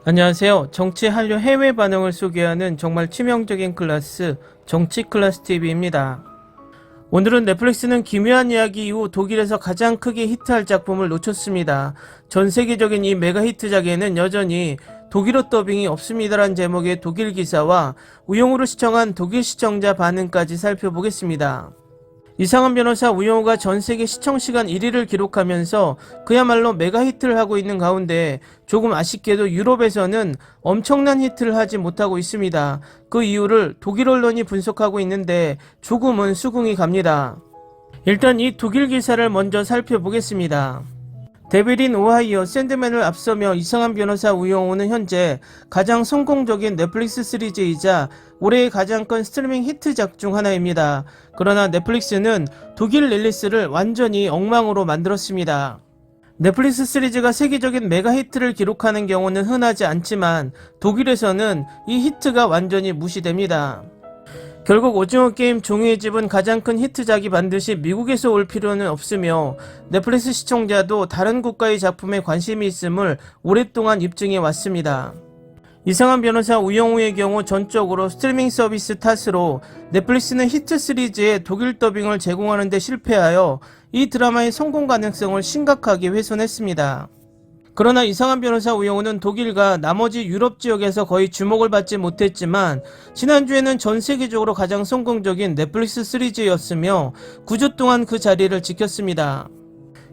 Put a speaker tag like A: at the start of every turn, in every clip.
A: 안녕하세요. 정치 한류 해외 반응을 소개하는 정말 치명적인 클래스 정치 클래스 TV입니다. 오늘은 넷플릭스는 기묘한 이야기 이후 독일에서 가장 크게 히트할 작품을 놓쳤습니다. 전 세계적인 이 메가 히트작에는 여전히 독일어 더빙이 없습니다란 제목의 독일 기사와 우영우를 시청한 독일 시청자 반응까지 살펴보겠습니다. 이상한 변호사 우영우가 전세계 시청시간 1위를 기록하면서 그야말로 메가 히트를 하고 있는 가운데 조금 아쉽게도 유럽에서는 엄청난 히트를 하지 못하고 있습니다. 그 이유를 독일 언론이 분석하고 있는데 조금은 수긍이 갑니다. 일단 이 독일 기사를 먼저 살펴보겠습니다. 데빌인 오하이오 샌드맨을 앞서며 이상한 변호사 우영우는 현재 가장 성공적인 넷플릭스 시리즈이자 올해의 가장 큰 스트리밍 히트작 중 하나입니다. 그러나 넷플릭스는 독일 릴리스를 완전히 엉망으로 만들었습니다. 넷플릭스 시리즈가 세계적인 메가 히트를 기록하는 경우는 흔하지 않지만 독일에서는 이 히트가 완전히 무시됩니다. 결국 오징어 게임 종이의 집은 가장 큰 히트작이 반드시 미국에서 올 필요는 없으며 넷플릭스 시청자도 다른 국가의 작품에 관심이 있음을 오랫동안 입증해 왔습니다. 이상한 변호사 우영우의 경우 전적으로 스트리밍 서비스 탓으로 넷플릭스는 히트 시리즈의 독일 더빙을 제공하는 데 실패하여 이 드라마의 성공 가능성을 심각하게 훼손했습니다. 그러나 이상한 변호사 우영우는 독일과 나머지 유럽 지역에서 거의 주목을 받지 못했지만 지난주에는 전 세계적으로 가장 성공적인 넷플릭스 시리즈였으며 9주 동안 그 자리를 지켰습니다.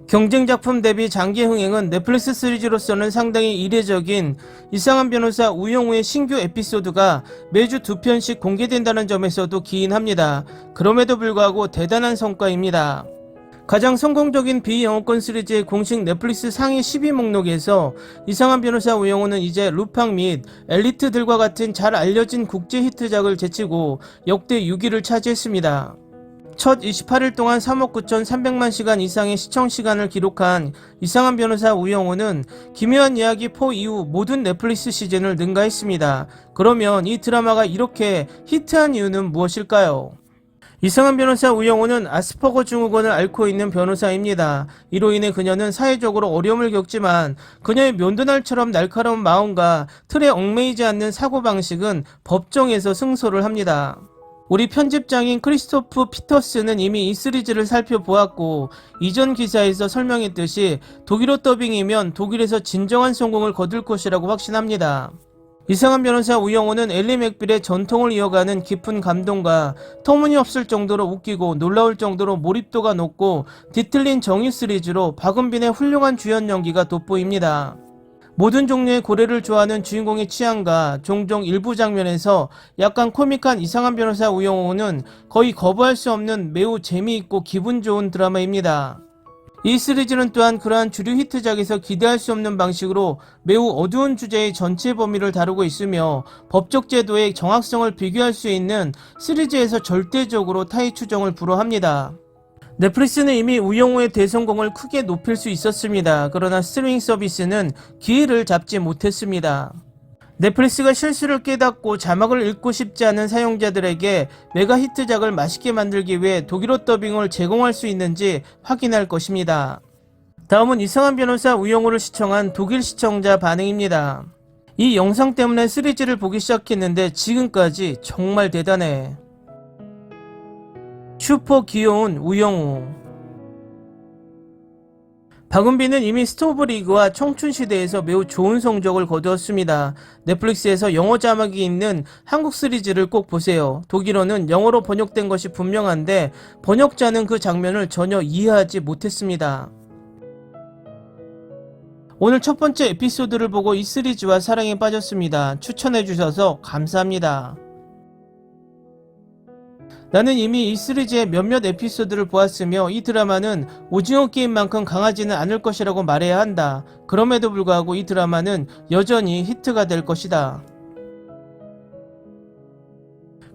A: 경쟁 작품 대비 장기 흥행은 넷플릭스 시리즈로서는 상당히 이례적인 이상한 변호사 우영우의 신규 에피소드가 매주 2편씩 공개된다는 점에서도 기인합니다. 그럼에도 불구하고 대단한 성과입니다. 가장 성공적인 비영어권 시리즈의 공식 넷플릭스 상위 10위 목록에서 이상한 변호사 우영우는 이제 루팡 및 엘리트들과 같은 잘 알려진 국제 히트작을 제치고 역대 6위를 차지했습니다. 첫 28일 동안 3억 9,300만 시간 이상의 시청시간을 기록한 이상한 변호사 우영우는 기묘한 이야기 4 이후 모든 넷플릭스 시즌을 능가했습니다. 그러면 이 드라마가 이렇게 히트한 이유는 무엇일까요? 이상한 변호사 우영우는 아스퍼거 증후군을 앓고 있는 변호사입니다. 이로 인해 그녀는 사회적으로 어려움을 겪지만 그녀의 면도날처럼 날카로운 마음과 틀에 얽매이지 않는 사고방식은 법정에서 승소를 합니다. 우리 편집장인 크리스토프 피터스는 이미 이 시리즈를 살펴보았고 이전 기사에서 설명했듯이 독일어 더빙이면 독일에서 진정한 성공을 거둘 것이라고 확신합니다. 이상한 변호사 우영우는 엘리 맥빌의 전통을 이어가는 깊은 감동과 터무니없을 정도로 웃기고 놀라울 정도로 몰입도가 높고 뒤틀린 정의 시리즈로 박은빈의 훌륭한 주연 연기가 돋보입니다. 모든 종류의 고래를 좋아하는 주인공의 취향과 종종 일부 장면에서 약간 코믹한 이상한 변호사 우영우는 거의 거부할 수 없는 매우 재미있고 기분 좋은 드라마입니다. 이 시리즈는 또한 그러한 주류 히트작에서 기대할 수 없는 방식으로 매우 어두운 주제의 전체 범위를 다루고 있으며 법적 제도의 정확성을 비교할 수 있는 시리즈에서 절대적으로 타의 추정을 불허합니다. 넷플릭스는 이미 우영우의 대성공을 크게 높일 수 있었습니다. 그러나 스트리밍 서비스는 기회를 잡지 못했습니다. 넷플릭스가 실수를 깨닫고 자막을 읽고 싶지 않은 사용자들에게 메가 히트작을 맛있게 만들기 위해 독일어 더빙을 제공할 수 있는지 확인할 것입니다. 다음은 이상한 변호사 우영우를 시청한 독일 시청자 반응입니다. 이 영상 때문에 시리즈를 보기 시작했는데 지금까지 정말 대단해. 슈퍼 귀여운 우영우. 박은빈은 이미 스토브리그와 청춘시대에서 매우 좋은 성적을 거두었습니다. 넷플릭스에서 영어 자막이 있는 한국 시리즈를 꼭 보세요. 독일어는 영어로 번역된 것이 분명한데 번역자는 그 장면을 전혀 이해하지 못했습니다. 오늘 첫 번째 에피소드를 보고 이 시리즈와 사랑에 빠졌습니다. 추천해주셔서 감사합니다. 나는 이미 이 시리즈의 몇몇 에피소드를 보았으며 이 드라마는 오징어 게임만큼 강하지는 않을 것이라고 말해야 한다. 그럼에도 불구하고 이 드라마는 여전히 히트가 될 것이다.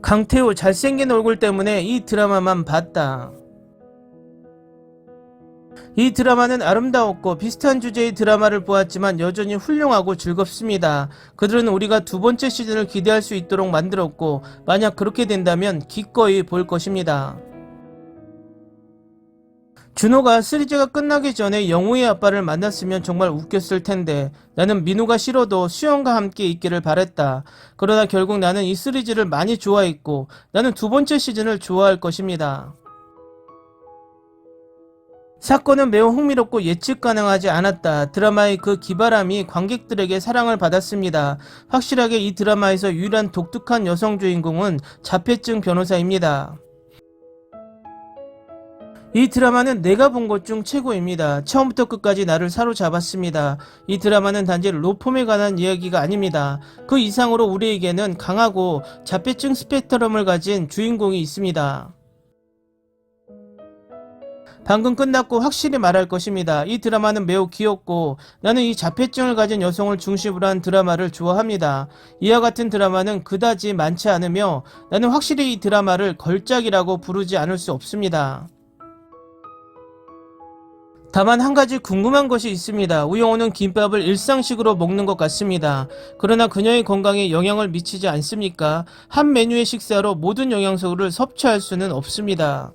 A: 강태호 잘생긴 얼굴 때문에 이 드라마만 봤다. 이 드라마는 아름다웠고 비슷한 주제의 드라마를 보았지만 여전히 훌륭하고 즐겁습니다. 그들은 우리가 두 번째 시즌을 기대할 수 있도록 만들었고 만약 그렇게 된다면 기꺼이 볼 것입니다. 준호가 시리즈가 끝나기 전에 영우의 아빠를 만났으면 정말 웃겼을 텐데 나는 민우가 싫어도 수영과 함께 있기를 바랬다. 그러나 결국 나는 이 시리즈를 많이 좋아했고 나는 두 번째 시즌을 좋아할 것입니다. 사건은 매우 흥미롭고 예측 가능하지 않았다. 드라마의 그 기발함이 관객들에게 사랑을 받았습니다. 확실하게 이 드라마에서 유일한 독특한 여성 주인공은 자폐증 변호사입니다. 이 드라마는 내가 본 것 중 최고입니다. 처음부터 끝까지 나를 사로잡았습니다. 이 드라마는 단지 로펌에 관한 이야기가 아닙니다. 그 이상으로 우리에게는 강하고 자폐증 스펙트럼을 가진 주인공이 있습니다. 방금 끝났고 확실히 말할 것입니다. 이 드라마는 매우 귀엽고 나는 이 자폐증을 가진 여성을 중심으로 한 드라마를 좋아합니다. 이와 같은 드라마는 그다지 많지 않으며 나는 확실히 이 드라마를 걸작이라고 부르지 않을 수 없습니다. 다만 한 가지 궁금한 것이 있습니다. 우영우는 김밥을 일상식으로 먹는 것 같습니다. 그러나 그녀의 건강에 영향을 미치지 않습니까? 한 메뉴의 식사로 모든 영양소를 섭취할 수는 없습니다.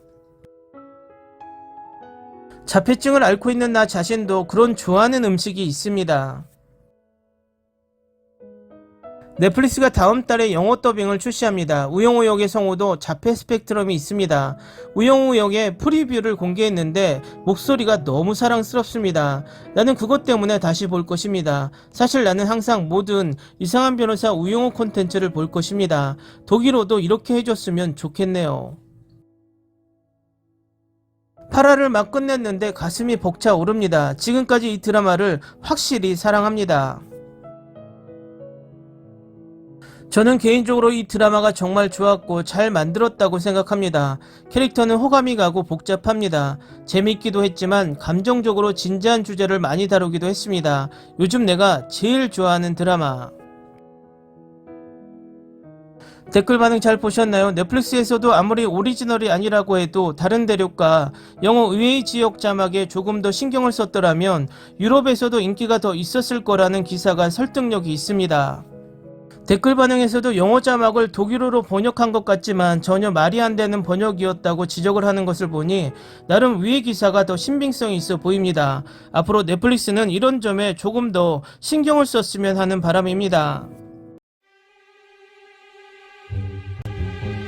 A: 자폐증을 앓고 있는 나 자신도 그런 좋아하는 음식이 있습니다. 넷플릭스가 다음 달에 영어 더빙을 출시합니다. 우영우 역의 성우도 자폐 스펙트럼이 있습니다. 우영우 역의 프리뷰를 공개했는데 목소리가 너무 사랑스럽습니다. 나는 그것 때문에 다시 볼 것입니다. 사실 나는 항상 모든 이상한 변호사 우영우 콘텐츠를 볼 것입니다. 독일어도 이렇게 해줬으면 좋겠네요. 8화를 막 끝냈는데 가슴이 벅차오릅니다. 지금까지 이 드라마를 확실히 사랑합니다. 저는 개인적으로 이 드라마가 정말 좋았고 잘 만들었다고 생각합니다. 캐릭터는 호감이 가고 복잡합니다. 재밌기도 했지만 감정적으로 진지한 주제를 많이 다루기도 했습니다. 요즘 내가 제일 좋아하는 드라마. 댓글 반응 잘 보셨나요? 넷플릭스에서도 아무리 오리지널이 아니라고 해도 다른 대륙과 영어 의외의 지역 자막에 조금 더 신경을 썼더라면 유럽에서도 인기가 더 있었을 거라는 기사가 설득력이 있습니다. 댓글 반응에서도 영어 자막을 독일어로 번역한 것 같지만 전혀 말이 안 되는 번역이었다고 지적을 하는 것을 보니 나름 위의 기사가 더 신빙성이 있어 보입니다. 앞으로 넷플릭스는 이런 점에 조금 더 신경을 썼으면 하는 바람입니다.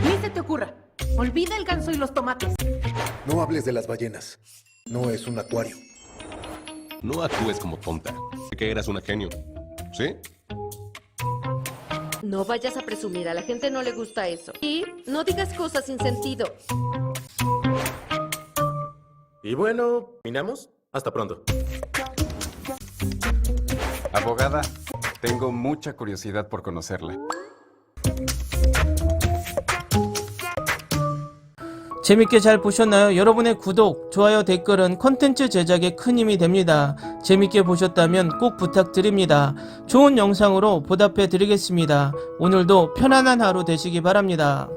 B: Ni se te ocurra. Olvida el ganso y los tomates.
C: No hables de las ballenas. No es un acuario.
D: No actúes como tonta. Que eras una genio. ¿Sí?
B: No vayas a presumir, a la gente no le gusta eso. Y no digas cosas sin sentido.
E: Y bueno, ¿minamos? Hasta pronto.
F: Abogada, tengo mucha curiosidad por conocerla.
A: 재밌게 잘 보셨나요? 여러분의 구독, 좋아요, 댓글은 콘텐츠 제작에 큰 힘이 됩니다. 재밌게 보셨다면 꼭 부탁드립니다. 좋은 영상으로 보답해 드리겠습니다. 오늘도 편안한 하루 되시기 바랍니다.